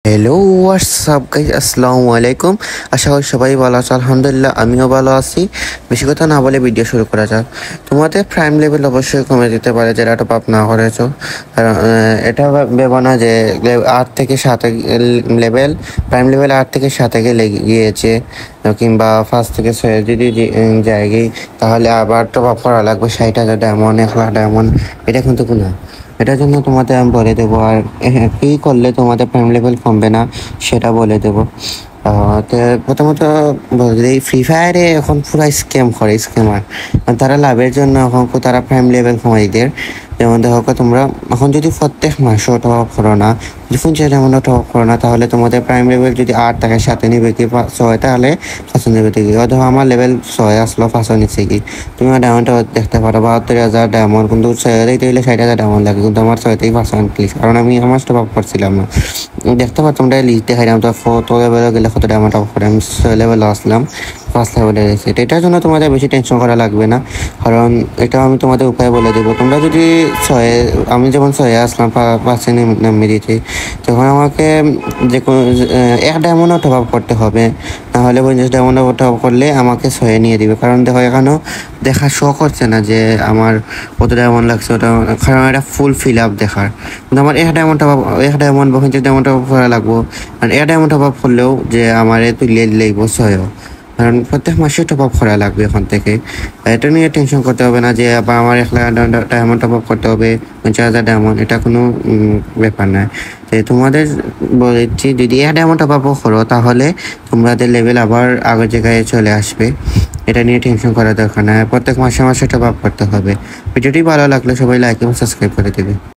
Hello WhatsApp guys, আসসালামু আলাইকুম। আশা করি সবাই ভালো আছো। আলহামদুলিল্লাহ আমিও ভালো আছি। বেশি কথা না বলে ভিডিও শুরু করা যাক। তোমাদের প্রাইম লেভেল অবশ্যই কমে দিতে পারে যারা টপ আপ না করেছো। কারণ এটা ভেবো না যে 8 থেকে 7 লেভেল, প্রাইম লেভেল 8 থেকে 7 গেলে গিয়েছে কিংবা 5 থেকে 6 যদি যায় তাহলে আবার টপ আপ করা লাগবে 60,000 ডায়মন্ড, 1,00,000 ডায়মন্ড। এটা কিন্তু কোনো, এটার জন্য তোমাদের আমি বলে দেবো। আর কী করলে তোমাদের প্রাইম লেভেল কমবে না সেটা বলে দেবো। তো প্রথমত এই ফ্রি ফায়ারে এখন পুরো স্ক্যাম করে, স্ক্যামার। তারা লাভের জন্য এখন তারা প্রাইম লেভেল কমাই দেয়। যেমন দেখো তোমরা এখন যদি প্রত্যেক মাসও টপ আপ করো না, যদি 50 ডায়মন্ড টপ আপ করো না, তাহলে তোমাদের প্রাইম লেভেল যদি 8 থেকে 7 নিবে কি 6, তাহলে 5 নেবে কি। অথবা আমার লেভেল 6 আসলো, 5 নিচ্ছে কি। তুমি ডায়মন্ডটা দেখতে পারো 72,000 ডায়মন্ড, কিন্তু 6 দিলে 60,000 ডায়মন্ড লাগে, কিন্তু আমার 6তেই 5 প্লিজ, কারণ আমি আমার টপ আপ করছিলাম না। দেখতে পারো তোমরা লিস্ট দেখাইলাম তো কত লেভেলে গেলে কত ডায়মন্ড টপ করে। আমি 6 লেভেলে আসলাম, 5 লেভেলে গেছে। এটার জন্য তোমাদের বেশি টেনশন করা লাগবে না, কারণ এটা আমি তোমাদের উপায় বলে দেবো। তোমরা যদি 6, আমি যেমন 6 আসলাম, 5 নামিয়ে দিয়েছি, তখন আমাকে যে কোনো 1 ডায়মন্ডও টপ আপ করতে হবে, নাহলে 50 ডায়মন্ড টপ আপ করলে আমাকে 6 নিয়ে দিবে। কারণ দেখো এখানেও দেখা শো করছে না যে আমার কত ডায়মন্ড লাগছে ওটা, কারণ এটা ফুল ফিল আপ দেখার। কিন্তু আমার 1 ডায়মন্ড টপ আপ, 1 ডায়মন্ড বা 50 ডায়মন্ড টপ আপ করা লাগবো। আর 1 ডায়মন্ড টপ আপ করলেও যে আমার তুলে লাগবো 6, কারণ প্রত্যেক মাসে টপ আপ করা লাগবে এখন থেকে। এটা নিয়ে টেনশন করতে হবে না যে আবার আমার 1,00,000 ডায়মন্ড টপ আপ করতে হবে, 50,000 ডায়মন্ড, এটা কোনো ব্যাপার নয়। তো তোমাদের বলেছি যদি 1 ডায়মন্ড টপ আপ করো তাহলে তোমাদের লেভেল আবার আগের জায়গায় চলে আসবে। এটা নিয়ে টেনশন করার দরকার নাই, প্রত্যেক মাসে মাসে টপ আপ করতে হবে। ভিডিওটি ভালো লাগলে সবাই লাইক এবং সাবস্ক্রাইব করে দেবে।